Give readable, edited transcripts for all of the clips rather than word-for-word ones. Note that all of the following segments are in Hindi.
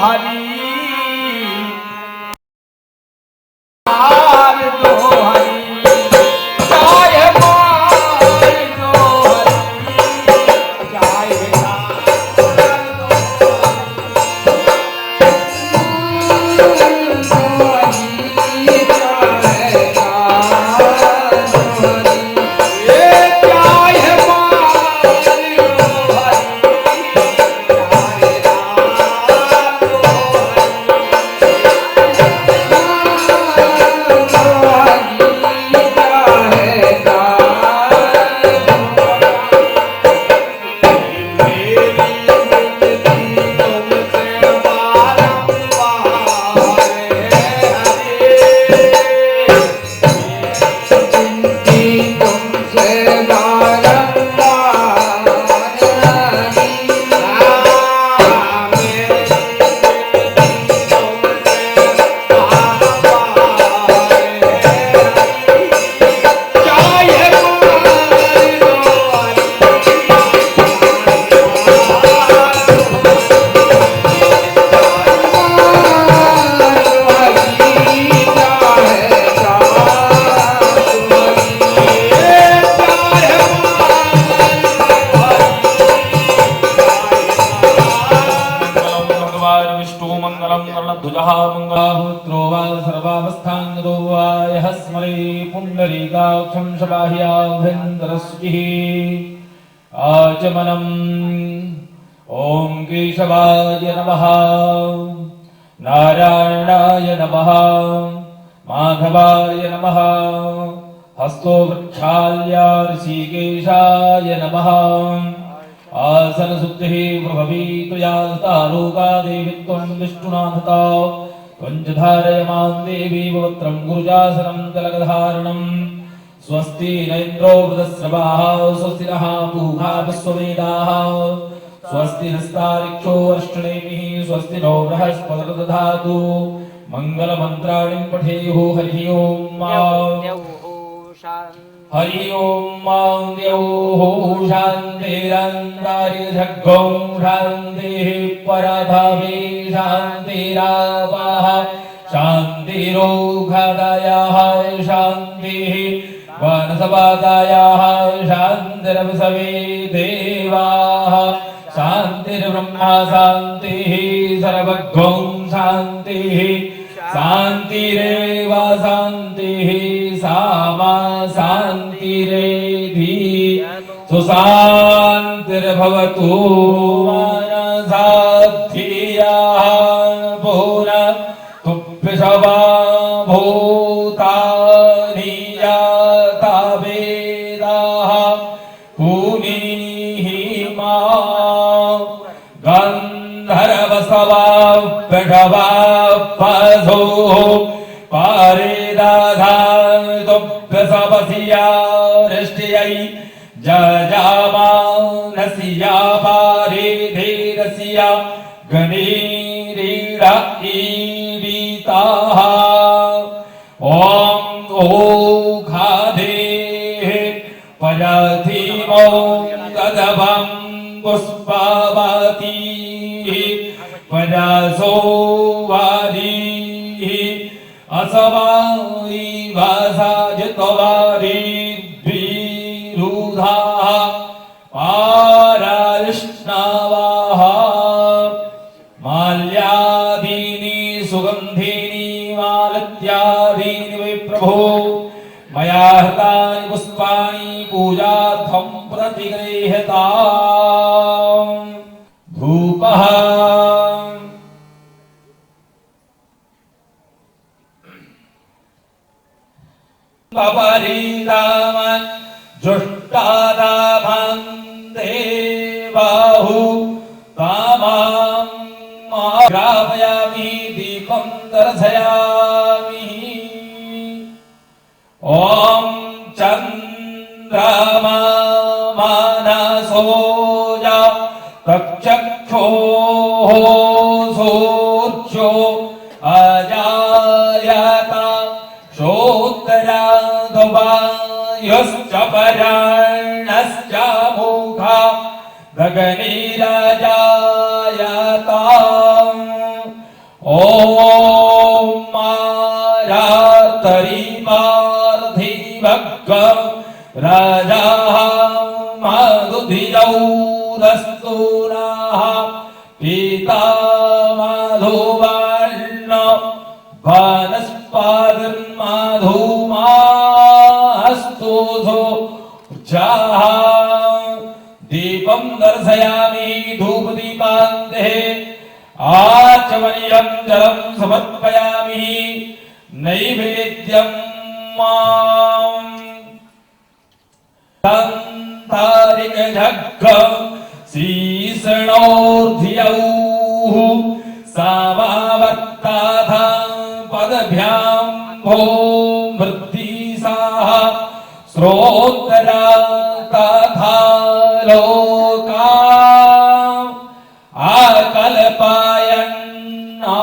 हरि मार दो हरि चाहे मार दो हरि चाहे मंगलाहुत्रो वा सर्वावस्थांगतो वा यः स्मरे पुण्डरीकाक्षं शबाह्याभ्यन्तरशुचिः आचमनम् ॐ केशवाय नमः नारायणाय नमः माधवाय नमः हस्तो वृक्षाल्य ऋषिकेशाय नमः आसन सुप्तिः प्रभवी तुया तारोका देवी त्वं विष्णुनाथता त्वञ्जधारयमां देवी पवित्रं गुरुजासनं तिलकधारणं स्वस्ति न इन्द्रो वृधस्रवाः स्वस्ति नः पूषा विश्ववेदाः स्वस्ति नस्तारिक्षो अरिष्टनेमिः स्वस्ति नो बृहस्पतिर्दधातु मङ्गलमन्त्राणि पठेयुः हरिः ओम् हरि ओम द्यौः शान्तिरन्तरिक्षगं शान्तिः परधवे शान्तिरापः शान्तिरोगदयः शान्तिः वनस्पतयः शान्तिरवसवे देवाः शान्तिर्ब्रह्मा शान्तिः सर्वगं शान्तिः शान्तिरेव शान्तिः सामा शान्तिरेधि सुशान्तिर्भवतु मनसाधियाः पुनः तुभ्यशवा भूतानि याता वेदाः पुनीः मा गन्धर्वसवाभ्यशवा पशो पारेदाधातुभ्यसवसिया हृष्टयै जजामानसिया पारेधेरसिया गणेरीडा ईडिताः ॐ ओखादेः पराधीमो तदभं पुष्पावतीः परासो वारीः असवारी वासाजितवारी द्विरुधाः पारारिष्णावाः माल्यादीनि सुगन्धीनि मालत्यादीनि वै प्रभो मया हृतानि पुष्पाणि पूजार्थं प्रतिगृह्यताम् धूपः पपरीदामन् जुष्टादाभं देवाहु तामां ग्रापयामि दीपं दर्शयामि ॐ चन्द्रमा मानसोजा तक्षक्षोः सूर्यो अजायत श्रोत्रराधवायुश्च पराणश्च मुखा गगनीराजायता ओम मारातरी पार्थी भक्क राजा माधुधिजौरस्तूनाः पीता माधुवर्ण वनस्पातिर्माधुमास्तु जाः दीपं दर्शयामि धूपदीपान्ते आचमनीयं जलं समर्पयामि नैवेद्यं तारिक जग्ग श्रीशरणोर्धियौः सामावर्ताथा पदभ्यां भो मृत्तिसाः श्रोत्तरा तथा लोका आकल्पयन्ना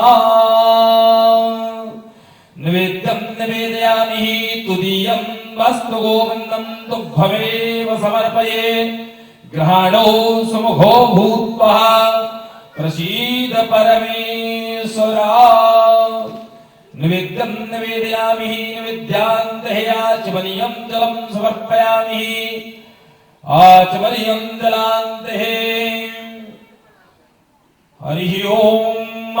निवेद्यं निवेदयामि तुदीयं वस्तु गोविन्दं तुभ्यमेव समर्पये ग्रहाणो सुमुखो भूत्वा प्रसीद परमेश्वरा निवेद्यं निवेदयामि निवेद्यान्ते आचमनीयं जलं समर्पयामि आचमनीयं जलान्ते हरि ओम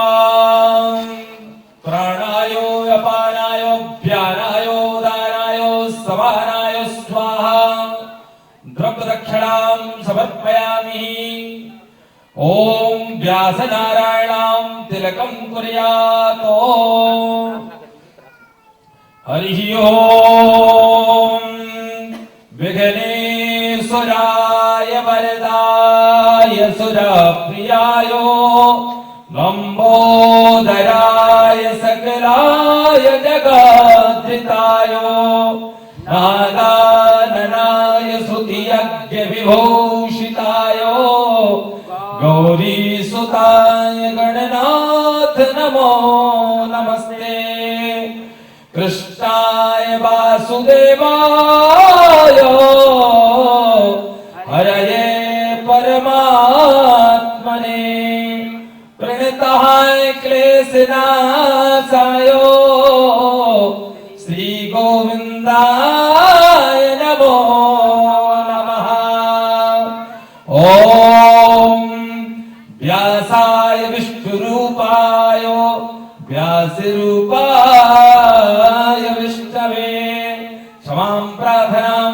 प्राणायो अपानायो व्यानायो दानायो समानायो स्वाहा द्रव्यदक्षिणां समर्पयामि ओम व्यासनारायणां तिलकं कुर्यात् हरि ओम विघ्नेश्वराय वरदाय सुरप्रियाय लंबोदराय सकलाय जगद्धिताय नागाननाय श्रुतियज्ञ विभूषिताय गौरीसुताय गणनाथ नमो नमस्ते कृष्णाय वासुदेवाय हरये परमात्मने प्रणताय क्लेशनाशाय श्री गोविन्दाय नमो नमः ओम व्यासाय विष्णुरूपाय व्यासरूपाय विष्णवे क्षमां प्रार्थनां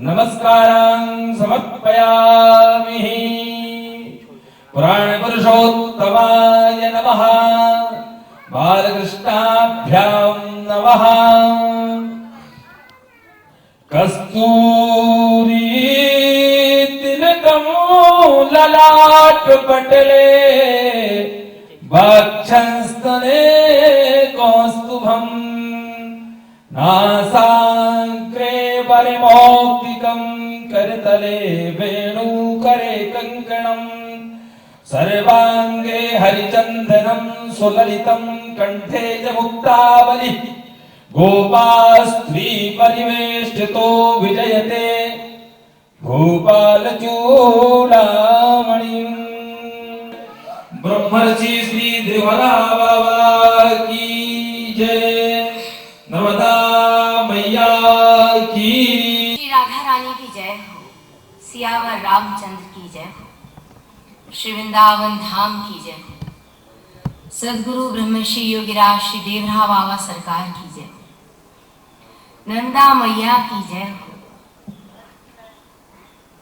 नमस्कारां समर्पयामि पुराण पुरुषोत्तमाय नमः बालकृष्णाभ्यां नमः कस्तूरी तिलकं ललाट पटले वक्षस्थले कौस्तुभं नासाग्रे परिमौक्तिकं करतले वेणुकरे कङ्कणम् सर्वांगे हरिचंदनं सुललितं कंठे च मुक्तावली गोपास्त्री परिवेष्टितो विजयते गोपालचूडामणि ब्रह्मर्षि श्री देवरा बाबा की जय नर्मदा मैया की श्री राधा रानी की जय हो सियावर रामचंद्र की जय हो श्री वृंदावन धाम की जय हो सदगुरु ब्रह्मश्री योगीराज श्री देवरा बाबा सरकार की जय हो नंदा मैया की जय हो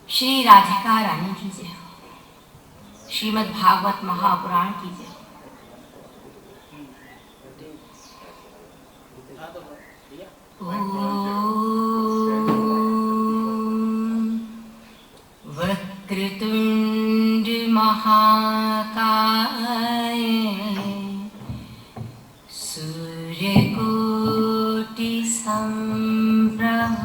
श्री राधिका रानी की जय हो श्रीमद् भागवत महापुराण की जय वक्रतुंड महाकाय सूर्यकोटि संप्रभ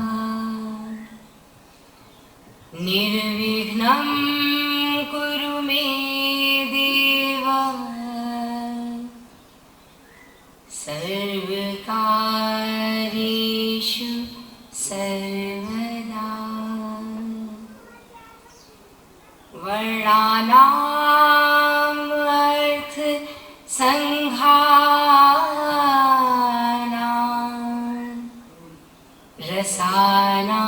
निर्विघ्नं कुरु मे देव सर्वकार्येषु सर्वदा वर्णानाम् अर्थ संघानां रसानां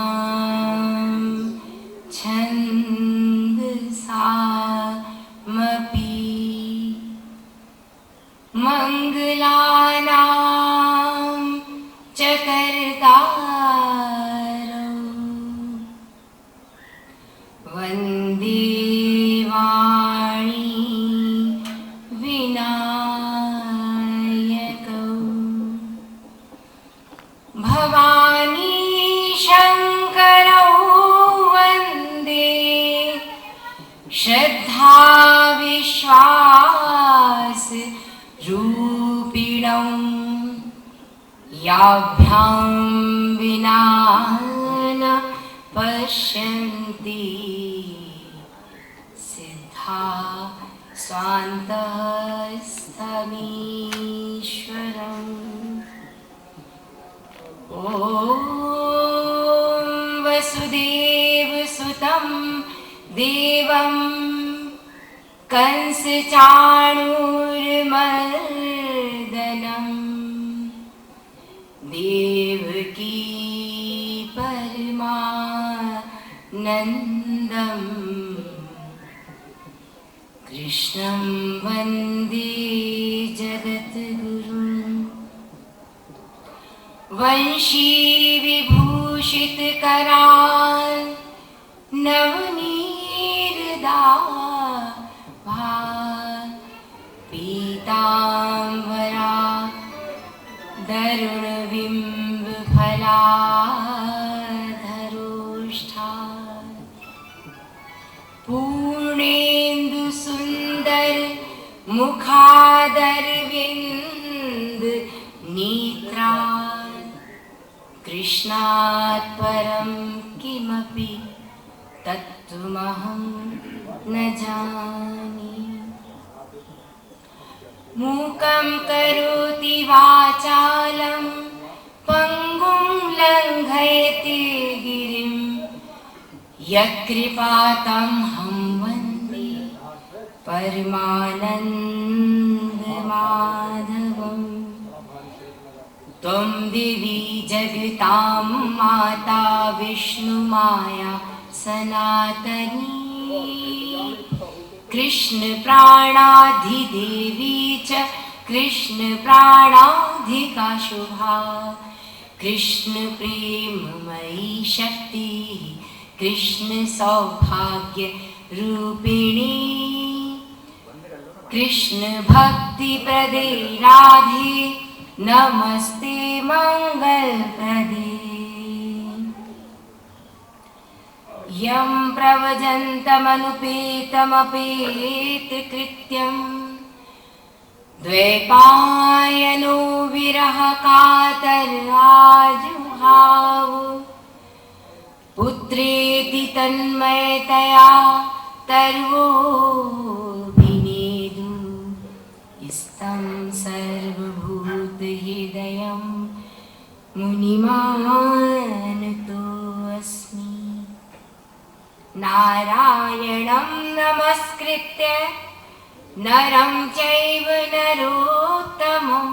छन्दसामपि मङ्गलानां च कर्तारौ वन्दे वाणी विनायकौ भवानी शङ्करौ वन्दे श्रद्धा विश्वास रूपिणौ याभ्यां विना न पश्यन्ति सिद्धा स्वान्तस्थमीश्वरम् ॐ वसुदेवसुतं देवं कंसचाणूरमर्दनम् देवकी परमानन्दम् कृष्णं वन्दे जगद्गुरुम् वंशी विभूषितकरान् नवनीरदाभान् पीताम्बरा दरुणबिम्बफलाधरोष्ठा पूर्णेन्दुसुन्दर मुखादरविन्द नेत्रा कृष्णात् परं किमपि तत्त्वमहं न जाने मूकं करोति वाचालं पङ्गुं लङ्घयति गिरिं यत्कृपातमहं वन्दे परमानन्दमाधवम् त्वं देवी जगतां माता विष्णुमाया सनातनी कृष्ण प्राणाधिदेवी च कृष्ण प्राणाधिका शुभा कृष्ण प्रेममयी शक्ति कृष्ण सौभाग्य रूपिणी कृष्ण भक्ति प्रदे राधे नमस्ते मंगलप्रदे यं प्रव्रजन्तमनुपेतमपेतकृत्यं द्वैपायनो विरहकातराजुहाव पुत्रेति तन्मयतया तर्वो विनेदु स्तं सर्वभूतहृदयं मुनिमानतोऽस्मि नारायणं नमस्कृत्य नरं चैव नरोत्तमं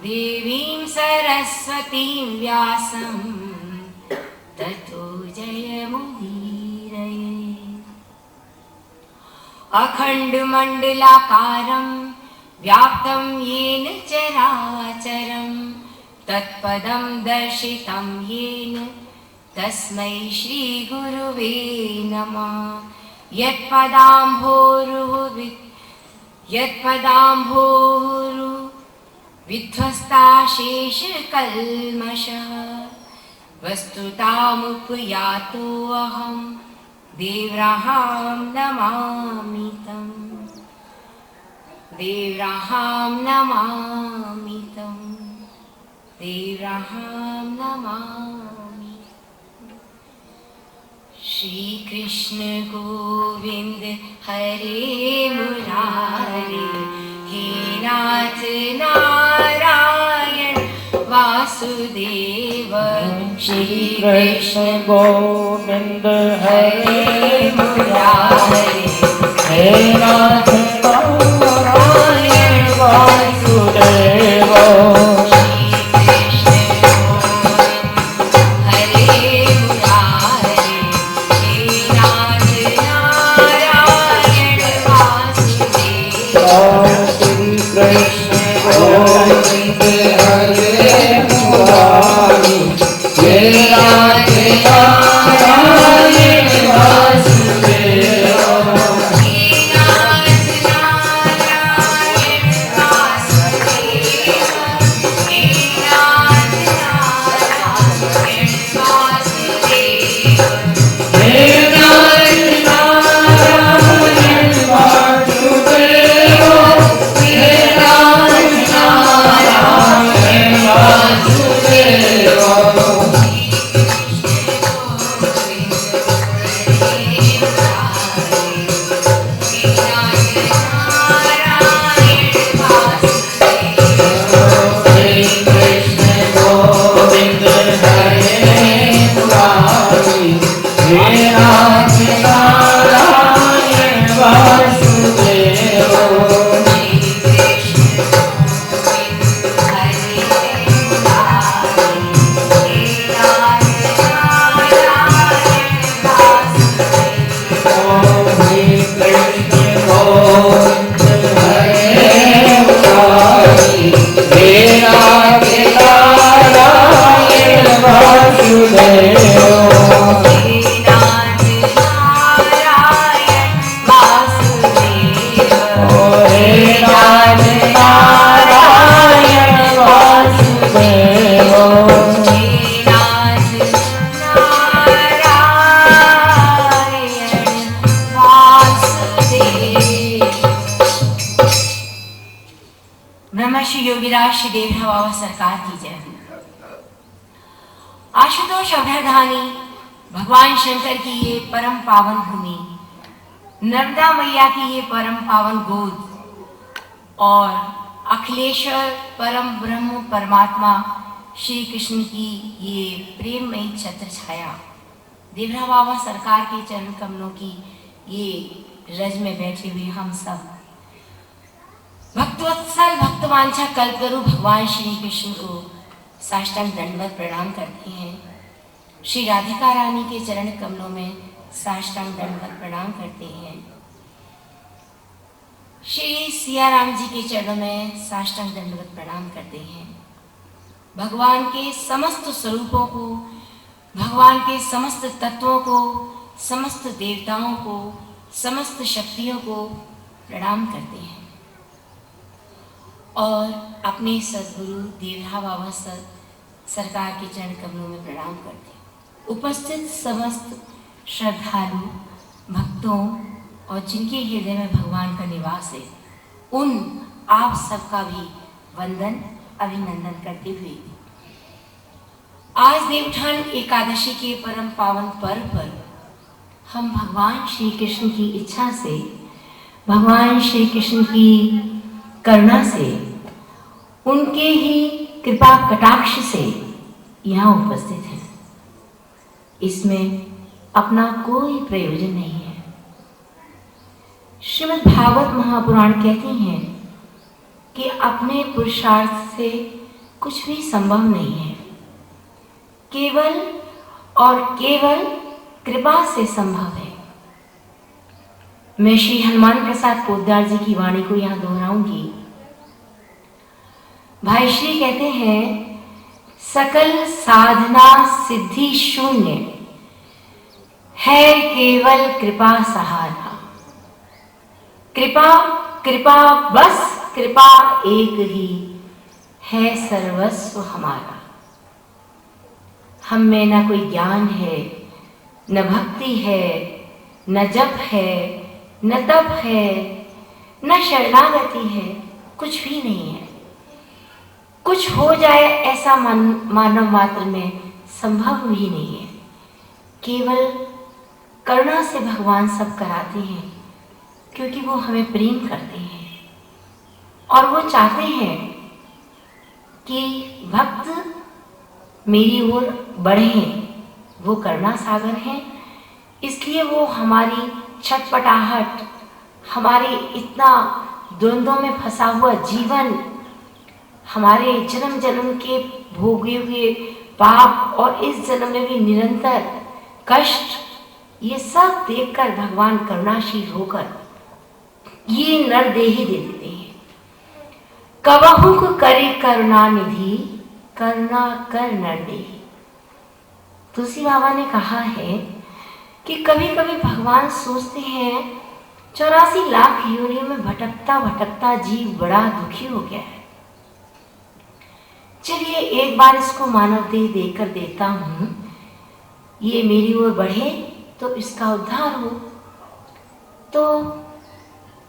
देवीं सरस्वतीं व्यासं ततो जयमुदीरये अखण्डमण्डलाकारं व्याप्तं येन चराचरं तत्पदं दर्शितं येन तस्मै श्रीगुरुवे नमः यत्पदाम्भोरुविध्वस्ताशेषकल्मषः वस्तुतामुपयातोऽहं देव्राहां नमामि तं देव्राहां नमामि तं देव्राहां नमामि श्री कृष्ण गोविंद हरे मुरारे हे नाथ नारायण वासुदेव श्री कृष्ण गोविंद हरे मुरारे हे नाथ ब्रह्मश्री योगीराज श्री देवरा बाबा सरकार की जय हो। आशुतोष अभयधानी भगवान शंकर की ये परम पावन भूमि, नर्मदा मैया की ये परम पावन गोद और अखिलेश्वर परम ब्रह्म परमात्मा श्री कृष्ण की ये प्रेममयी छत्र छाया, देवरा बाबा सरकार के चरण कमलों की ये रज में बैठे हुए हम सब भक्तवत्सल भक्तवांछा कल्पतरु भगवान श्री कृष्ण को साष्टांग दंडवत प्रणाम करते हैं। श्री राधिका रानी के चरण कमलों में साष्टांग दंडवत प्रणाम करते हैं। श्री सिया राम जी के चरणों में साष्टांग दंडवत प्रणाम करते हैं। भगवान के समस्त स्वरूपों को, भगवान के समस्त तत्वों को, समस्त देवताओं को, समस्त शक्तियों को प्रणाम करते हैं और अपने सद्गुरु देवरा बाबा सरकार के चरण कमलों में प्रणाम करते हैं। उपस्थित समस्त श्रद्धालु भक्तों और जिनके हृदय में भगवान का निवास है, उन आप सबका भी वंदन अभिनंदन करते हुए आज देवउठान एकादशी के परम पावन पर्व पर हम भगवान श्री कृष्ण की इच्छा से, भगवान श्री कृष्ण की करुणा से, उनके ही कृपा कटाक्ष से यहाँ उपस्थित हैं। इसमें अपना कोई प्रयोजन नहीं है। श्रीमद् भागवत महापुराण कहती हैं कि अपने पुरुषार्थ से कुछ भी संभव नहीं है, केवल और केवल कृपा से संभव है। मैं श्री हनुमान प्रसाद पोद्दार जी की वाणी को यहाँ दोहराऊंगी। भाई श्री कहते हैं, सकल साधना सिद्धि शून्य है केवल कृपा सहारा। कृपा कृपा बस कृपा एक ही है सर्वस्व हमारा। हम में न कोई ज्ञान है, न भक्ति है, न जप है, न तप है, न शरणागति है, कुछ भी नहीं है। कुछ हो जाए ऐसा मानव मात्र में संभव भी नहीं है। केवल करुणा से भगवान सब कराते हैं, क्योंकि वो हमें प्रेम करते हैं और वो चाहते हैं कि भक्त मेरी ओर बढ़ें। वो करुणा सागर हैं, इसलिए वो हमारी छटपटाहट, हमारे इतना द्वंद्वों में फंसा हुआ जीवन, हमारे जन्म जन्म के भोगे हुए पाप और इस जन्म में भी निरंतर कष्ट, ये सब देखकर भगवान करुणाशील होकर ये नरदेही दे देते हैं। कबहु को करे करुणा निधि, करुणा कर नरदेही। तुलसी बाबा ने कहा है कि कभी कभी भगवान सोचते हैं 84 लाख योनियों में भटकता भटकता जीव बड़ा दुखी हो गया है, चलिए एक बार इसको मानव देह देकर देता हूं, ये मेरी ओर बढ़े तो इसका उद्धार हो। तो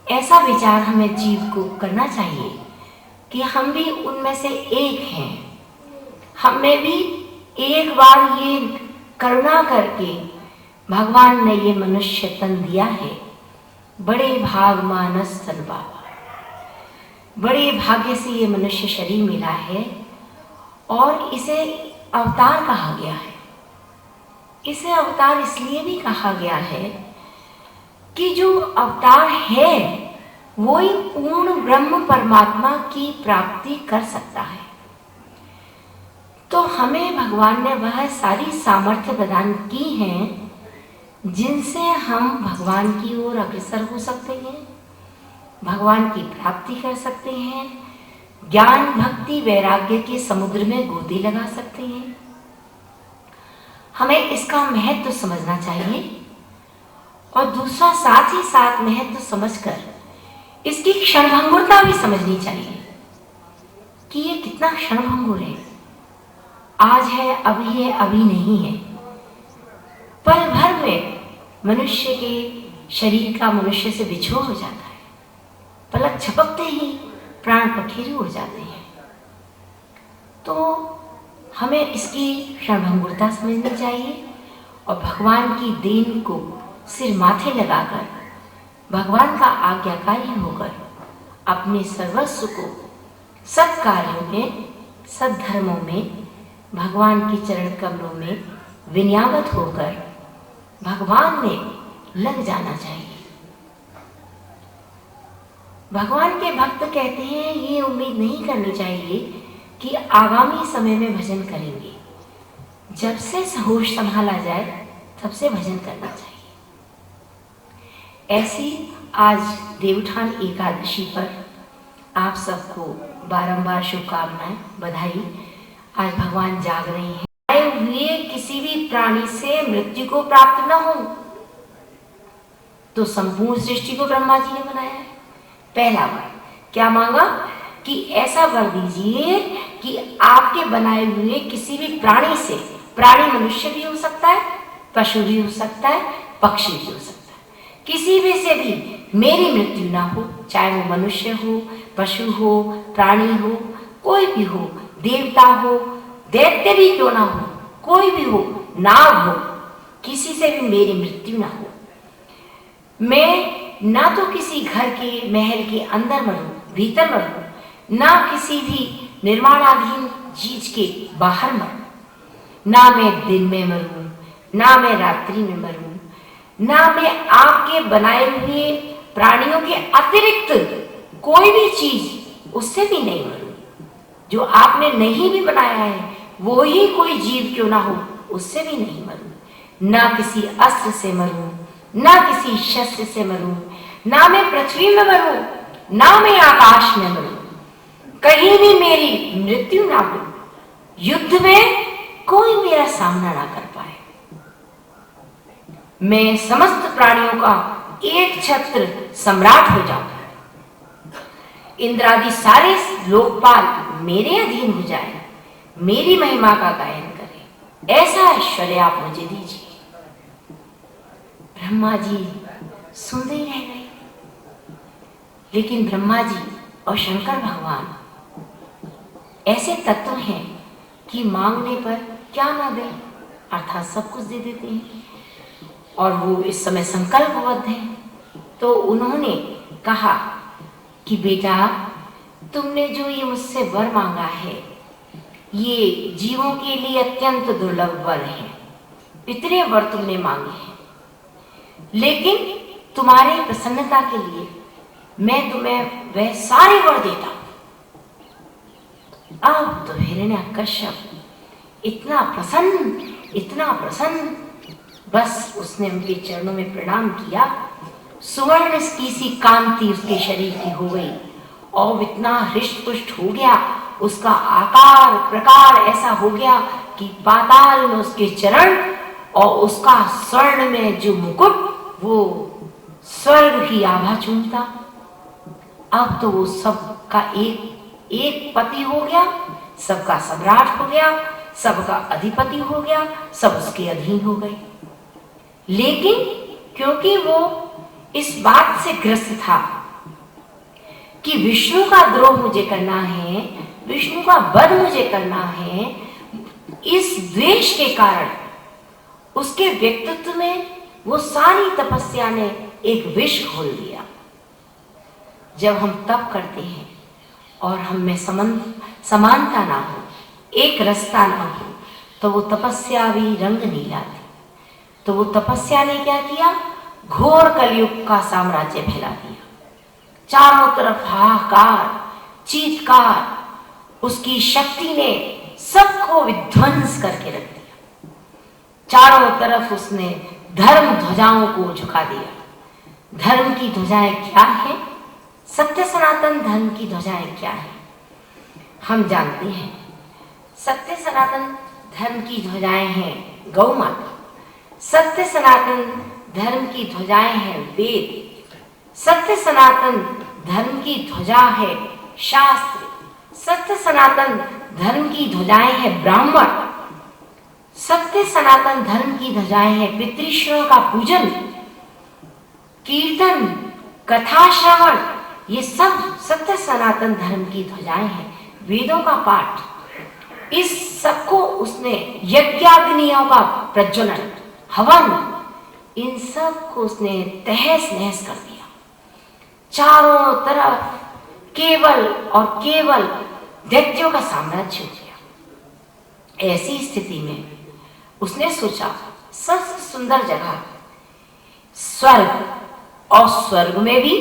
ऐसा विचार हमें जीव को करना चाहिए कि हम भी उनमें से एक हैं। हमें भी एक बार ये करुणा करके भगवान ने ये मनुष्य तन दिया है। बड़े भाग मानस तन बाबा, बड़े भाग्य से ये मनुष्य शरीर मिला है और इसे अवतार कहा गया है। इसे अवतार इसलिए भी कहा गया है कि जो अवतार है वो ही पूर्ण ब्रह्म परमात्मा की प्राप्ति कर सकता है। तो हमें भगवान ने वह सारी सामर्थ्य प्रदान की है जिनसे हम भगवान की ओर अग्रसर हो सकते हैं, भगवान की प्राप्ति कर सकते हैं, ज्ञान भक्ति वैराग्य के समुद्र में गोदी लगा सकते हैं। हमें इसका महत्व समझना चाहिए और दूसरा साथ ही साथ महत्व समझकर इसकी क्षणभंगुरता भी समझनी चाहिए कि ये कितना क्षणभंगुर है। आज है, अभी है, अभी नहीं है। पल भर में मनुष्य के शरीर का मनुष्य से बिछोह हो जाता है। पलक झपकते ही प्राण पखेरु हो जाते हैं। तो हमें इसकी क्षणभंगुरता समझनी चाहिए और भगवान की देन को सिर माथे लगाकर भगवान का आज्ञाकारी होकर अपने सर्वस्व को सत्कार्यों में, सद्धर्मों में, भगवान के चरण कमलों में विनियामत होकर भगवान में लग जाना चाहिए। भगवान के भक्त कहते हैं ये उम्मीद नहीं करनी चाहिए कि आगामी समय में भजन करेंगे। जब से होश संभाला जाए तब से भजन करना चाहिए। ऐसी आज देवउठान एकादशी पर आप सबको बारंबार शुभकामनाएं, बधाई। आज भगवान जाग रहे हैं। आए हुए किसी भी प्राणी से मृत्यु को प्राप्त न हो, तो संपूर्ण सृष्टि को ब्रह्मा जी ने बनाया है। पहला वर क्या मांगा कि ऐसा वर दीजिए कि आपके बनाए हुए किसी भी प्राणी से, प्राणी मनुष्य भी हो सकता है, पशु भी हो सकता है, पक्षी भी हो सकता है, किसी भी से भी मेरी मृत्यु ना हो, चाहे वो मनुष्य हो, पशु हो, प्राणी हो, कोई भी हो, देवता हो, दैत्य भी क्यों ना हो, कोई भी हो, नाग हो, किसी से भी मेरी मृत्यु ना हो। मैं ना तो किसी घर के महल के अंदर मरूं, भीतर मरूं, ना किसी भी निर्माणाधीन चीज के बाहर मरूं, ना मैं दिन में मरूं, ना मैं रात्रि में मरूं, ना मैं आपके बनाए हुए प्राणियों के अतिरिक्त कोई भी चीज उससे भी नहीं मरूं। जो आपने नहीं भी बनाया है वो ही कोई जीव क्यों ना हो, उससे भी नहीं मरूं। ना किसी अस्त्र से मरूं, ना किसी शस्त्र से मरूं, ना मैं पृथ्वी में मरूं, ना मैं आकाश में मरूं, कहीं भी मेरी मृत्यु ना हो, युद्ध में कोई मेरा सामना ना कर पाए। मैं समस्त प्राणियों का एक छत्र सम्राट हो जाऊं, इंद्रादि सारे लोकपाल मेरे अधीन हो जाए, मेरी महिमा का गायन करें, ऐसा ऐश्वर्य आप मुझे दीजिए। ब्रह्मा जी सुनते ही रह गए। लेकिन ब्रह्मा जी और शंकर भगवान ऐसे तत्व हैं कि मांगने पर क्या ना दें, अर्थात सब कुछ दे देते हैं। और वो इस समय संकल्पबद्ध हैं। तो उन्होंने कहा कि बेटा, तुमने जो ये मुझसे वर मांगा है ये जीवों के लिए अत्यंत दुर्लभ वर है। इतने वर तुमने मांगे हैं, लेकिन तुम्हारी प्रसन्नता के लिए मैं तुम्हें वह सारे वर देता हूं। अब तो हिरण्यकश्यप इतना प्रसन्न, बस उसने उनके चरणों में प्रणाम किया। सुवर्ण की सी कांति उसके शरीर की हो गई और इतना हृष्ट पुष्ट हो गया, उसका आकार प्रकार ऐसा हो गया कि पाताल में उसके चरण और उसका स्वर्ण में जो मुकुट वो स्वर्ग की आभा चूमता। अब तो वो सबका एक पति हो गया, सबका सम्राट हो गया, सबका अधिपति हो गया, सब उसके अधीन हो गए। लेकिन क्योंकि वो इस बात से ग्रस्त था कि विष्णु का द्रोह मुझे करना है, विष्णु का वध मुझे करना है, इस द्वेष के कारण उसके व्यक्तित्व में वो सारी तपस्या ने एक विष खोल दिया। जब हम तप करते हैं और हम में समानता ना हो, एक रसता ना हो, तो वो तपस्या भी रंग नहीं लाती। तो वो तपस्या ने क्या किया, घोर कलयुग का साम्राज्य फैला दिया। चारों तरफ हाहाकार, चीत्कार, उसकी शक्ति ने सबको विध्वंस करके रख दिया। चारों तरफ उसने धर्म ध्वजाओं को झुका दिया। धर्म की ध्वजाएं क्या है, सत्य सनातन धर्म की ध्वजाएं क्या है, हम जानते हैं। सत्य सनातन धर्म की ध्वजाएं हैं गौ माता, सत्य सनातन धर्म की ध्वजाएं हैं वेद, सत्य सनातन धर्म की ध्वजा है शास्त्र, सत्य सनातन धर्म की ध्वजाएं हैं ब्राह्मण, सत्य सनातन धर्म की ध्वजाएं हैं पितृश्रों का पूजन, कीर्तन, कथा श्रवण, ये सब सत्य सनातन धर्म की ध्वजाएं हैं, वेदों का पाठ, इस सबको उसने यज्ञाग्नियों का प्रज्वलन, हवन, इन सब को उसने तहस नहस कर दिया। चारों तरफ केवल और केवल दैत्यों का साम्राज्य हो गया। ऐसी स्थिति में उसने सोचा सबसे सुंदर जगह स्वर्ग, और स्वर्ग में भी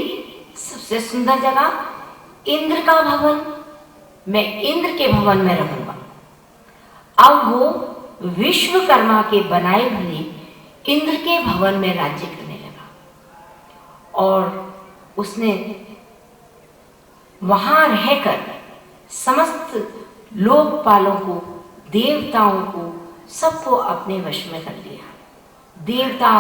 सबसे सुंदर जगह इंद्र का भवन, मैं इंद्र के भवन में रहूंगा। अब वो विश्वकर्मा के बनाए हुए इंद्र के भवन में राज्य करने लगा और उसने वहां रहकर समस्त लोकपालों को, देवताओं को, सबको अपने वश में कर लिया। देवता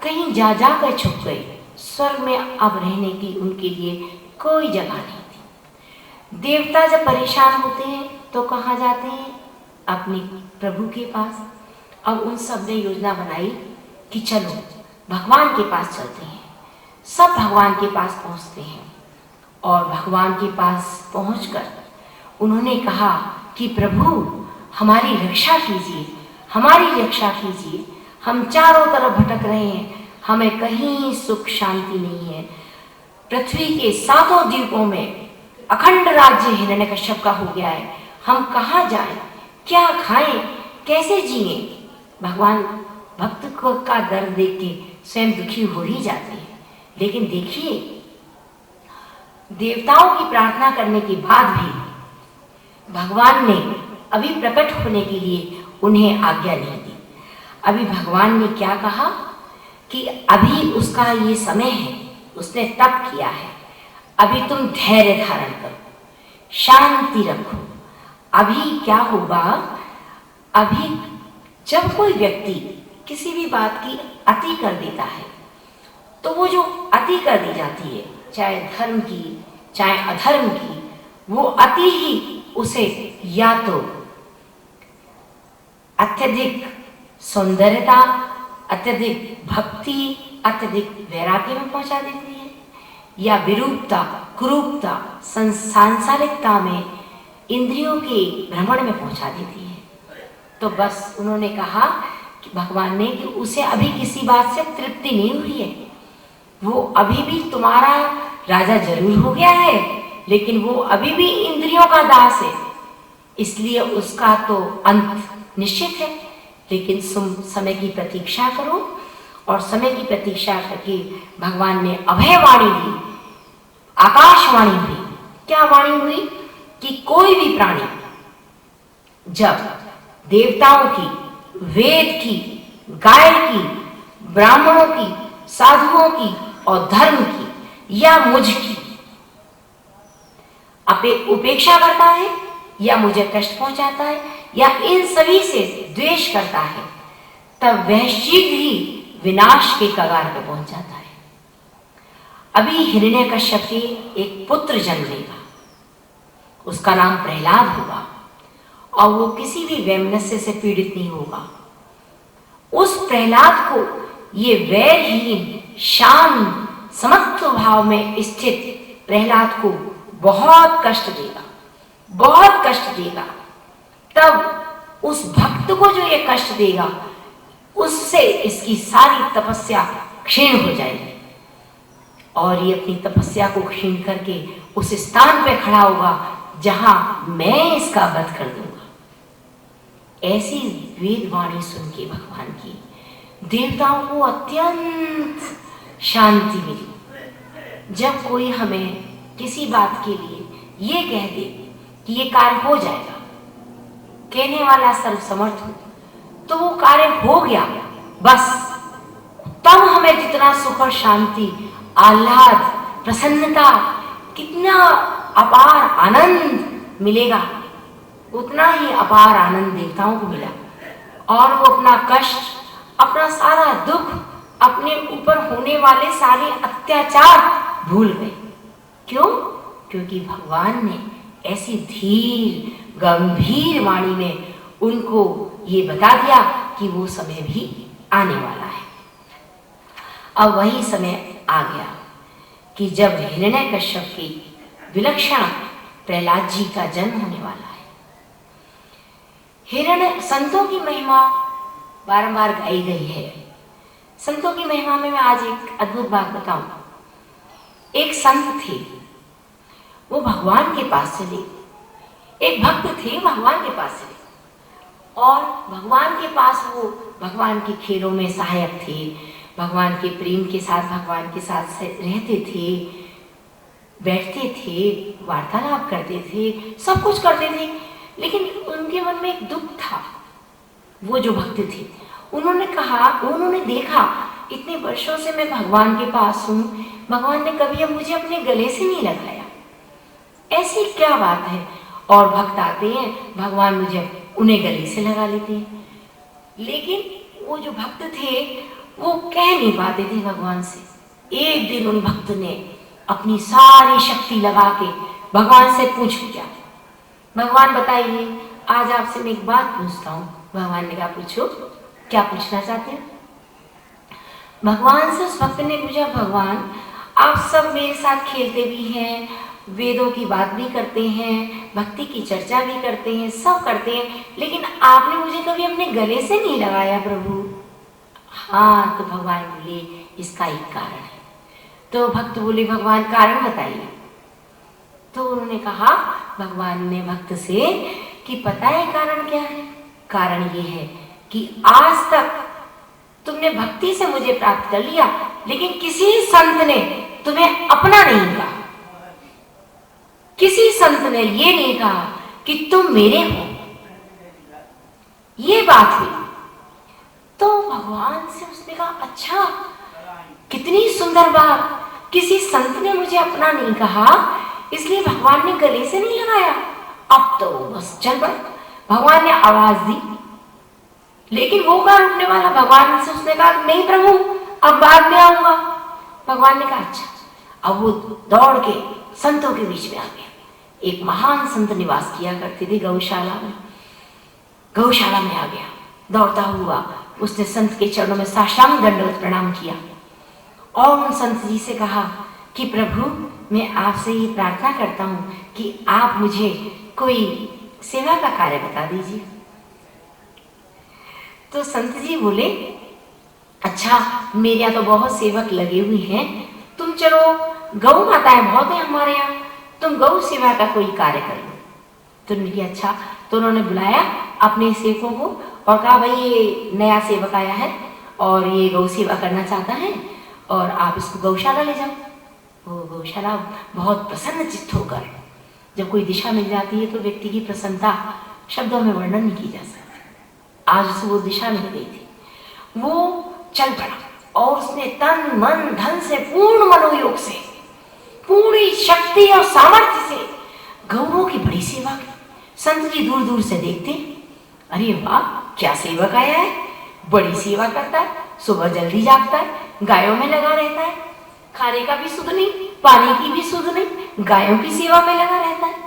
कहीं जा जाकर छुप गए। स्वर्ग में अब रहने की उनके लिए कोई जगह नहीं थी। देवता जब परेशान होते हैं तो कहाँ जाते हैं? अपने प्रभु के पास। अब उन सब ने योजना बनाई कि चलो भगवान के पास चलते हैं। सब भगवान के पास पहुंचते हैं और भगवान के पास पहुंचकर उन्होंने कहा कि प्रभु हमारी रक्षा कीजिए, हमारी रक्षा कीजिए, हम चारों तरफ भटक रहे हैं, हमें कहीं सुख शांति नहीं है। पृथ्वी के सातों द्वीपों में अखंड राज्य हिरण्यकश्यप का हो गया है, हम कहाँ जाएं, क्या खाएं, कैसे जिएं? भगवान भक्त को का दर्द देख के स्वयं दुखी हो ही जाते हैं। लेकिन देखिए, देवताओं की प्रार्थना करने के बाद भी भगवान ने अभी प्रकट होने के लिए उन्हें आज्ञा नहीं दी। अभी भगवान ने क्या कहा कि अभी उसका ये समय है, उसने तप किया है, अभी तुम धैर्य धारण करो, शांति रखो। अभी क्या होगा, अभी जब कोई व्यक्ति किसी भी बात की अति कर देता है तो वो जो अति कर दी जाती है, चाहे धर्म की चाहे अधर्म की, वो अति ही उसे या तो अत्यधिक सौंदर्यता, अत्यधिक भक्ति, अत्यधिक वैराग्य में पहुंचा देती है, या विरूपता, कुरूपता, सांसारिकता में, इंद्रियों के भ्रमण में पहुंचा देती है। तो बस उन्होंने कहा कि भगवान ने कि उसे अभी किसी बात से तृप्ति नहीं हुई है, वो अभी भी तुम्हारा राजा जरूर हो गया है, लेकिन वो अभी भी इंद्रियों का दास है, इसलिए उसका तो अंत निश्चित है। लेकिन तुम समय की प्रतीक्षा करो। और समय की प्रतीक्षा करके भगवान ने अभय वाणी दी, आकाशवाणी हुई। क्या वाणी हुई कि कोई भी प्राणी जब देवताओं की, वेद की, गाय की, ब्राह्मणों की, साधुओं की और धर्म की या मुझ की उपेक्षा करता है, या मुझे कष्ट पहुंचाता है, या इन सभी से द्वेष करता है, तब वह शीघ्र ही विनाश के कगार पर पहुंच जाता है। अभी हिरण्यकश्यप के एक पुत्र जन्म लेगा, उसका नाम प्रहलाद होगा, और वो किसी भी वैमनस्य से पीड़ित नहीं होगा। उस प्रहलाद को ये वैरहीन, शांत, समत्व भाव में स्थित प्रहलाद को बहुत कष्ट देगा, बहुत कष्ट देगा। तब उस भक्त को जो ये कष्ट देगा, उससे इसकी सारी तपस्या क्षीण हो जाएगी और ये अपनी तपस्या को क्षीण करके उस स्थान पे खड़ा होगा जहां मैं इसका वध कर दूंगा। ऐसी वेदवाणी सुन के भगवान की देवताओं को अत्यंत शांति मिली। जब कोई हमें किसी बात के लिए ये कह दे कि ये कार्य हो जाएगा, कहने वाला सर्वसमर्थ हो, तो वो कार्य हो गया, बस तब हमें जितना सुख और शांति, आह्लाद, प्रसन्नता, कितना अपार आनंद मिलेगा, उतना ही अपार आनंद देवताओं को मिला। और वो अपना कष्ट, अपना सारा दुख, अपने ऊपर होने वाले सारे अत्याचार भूल गए। क्यों? क्योंकि भगवान ने ऐसी धीर गंभीर वाणी में उनको ये बता दिया कि वो समय भी आने वाला है। अब वही समय आ गया कि जब हिरण्यकश्यप की विलक्षण प्रहलाद जी का जन्म होने वाला है। हिरण्य संतों की महिमा बारंबार गाई गई है। संतों की महिमा में मैं आज एक अद्भुत बात बताऊं। एक संत थे, वो भगवान के पास चले, एक भक्त थे, भगवान के पास चले और भगवान के पास वो भगवान के खेलों में सहायक थे, भगवान के प्रेम के साथ भगवान के साथ रहते थे, बैठते थे, वार्तालाप करते थे, सब कुछ करते थे। लेकिन उनके मन में एक दुख था। वो जो भक्त थे उन्होंने देखा इतने वर्षों से मैं भगवान के पास हूँ, भगवान ने कभी अब मुझे अपने गले से नहीं लगाया, ऐसी क्या बात है। और भक्त आते हैं, भगवान मुझे उन्हें गले से लगा लेते हैं। लेकिन वो जो भक्त थे वो कह नहीं पाते थे भगवान से। एक दिन उन भक्त ने अपनी सारी शक्ति लगा के भगवान से पूछ लिया, भगवान बताइए, आज आपसे मैं एक बात पूछता हूँ। भगवान ने कहा, पूछो, क्या पूछना चाहते हैं। भगवान से उस भक्त ने पूछा, भगवान आप सब मेरे साथ खेलते भी हैं, वेदों की बात भी करते हैं, भक्ति की चर्चा भी करते हैं, सब करते हैं, लेकिन आपने मुझे कभी अपने गले से नहीं लगाया प्रभु। हाँ, तो भगवान बोले इसका एक कारण है। तो भक्त बोले, भगवान कारण बताइए। तो उन्होंने कहा, भगवान ने भक्त से कि पता है कारण क्या है। कारण ये है कि आज तक तुमने भक्ति से मुझे प्राप्त कर लिया, लेकिन किसी संत ने तुम्हें अपना नहीं कहा, किसी संत ने ये नहीं कहा कि तुम मेरे हो। ये बात हुई। तो भगवान से उसने कहा, अच्छा कितनी सुंदर बात, किसी संत ने मुझे अपना नहीं कहा, इसलिए भगवान ने गले से नहीं लगाया। अब तो बस चल पड़े। भगवान ने आवाज दी, लेकिन वो कहाँ रुकने वाला। भगवान से उसने कहा, नहीं प्रभु, अब बाद में आऊंगा। भगवान ने कहा, अच्छा। अब वो दौड़ के संतों के बीच में आ गया। एक महान संत निवास किया करते थे गौशाला में। गौशाला में आ गया दौड़ता हुआ, उसने संत के चरणों में साष्टांग दंडवत प्रणाम किया और उन संत जी से कहा कि प्रभु, मैं आपसे ये प्रार्थना करता हूँ कि आप मुझे कोई सेवा का कार्य बता दीजिए। तो संत जी बोले, अच्छा मेरे यहाँ तो बहुत सेवक लगे हुए हैं, तुम चलो, गौ माताएं बहुत है हमारे यहाँ, तुम गौ सेवा का कोई कार्य कर लो। तो उन्होंने कहा, अच्छा। तो उन्होंने बुलाया अपने सेवकों को और कहा, भाई ये नया सेवक आया है और ये गौ सेवा करना चाहता है और आप इसको गौशाला ले जाओ। वो गौशाला बहुत प्रसन्न चित्त होकर, जब कोई दिशा मिल जाती है तो व्यक्ति की प्रसन्नता शब्दों में वर्णन नहीं की जा सकती। आज उसे वो दिशा मिल गई थी, वो चल पड़ा और उसने तन मन धन से, पूर्ण मनोयोग से, पूरी शक्ति और सामर्थ्य से गौरों की बड़ी सेवा की। संत जी दूर दूर से देखते, अरे वाह, क्या सेवक आया है, बड़ी सेवा करता है, सुबह जल्दी जागता है, गायों में लगा रहता है, खाने का भी सुध नहीं, पानी की भी सुध नहीं, गायों की सेवा में लगा रहता है।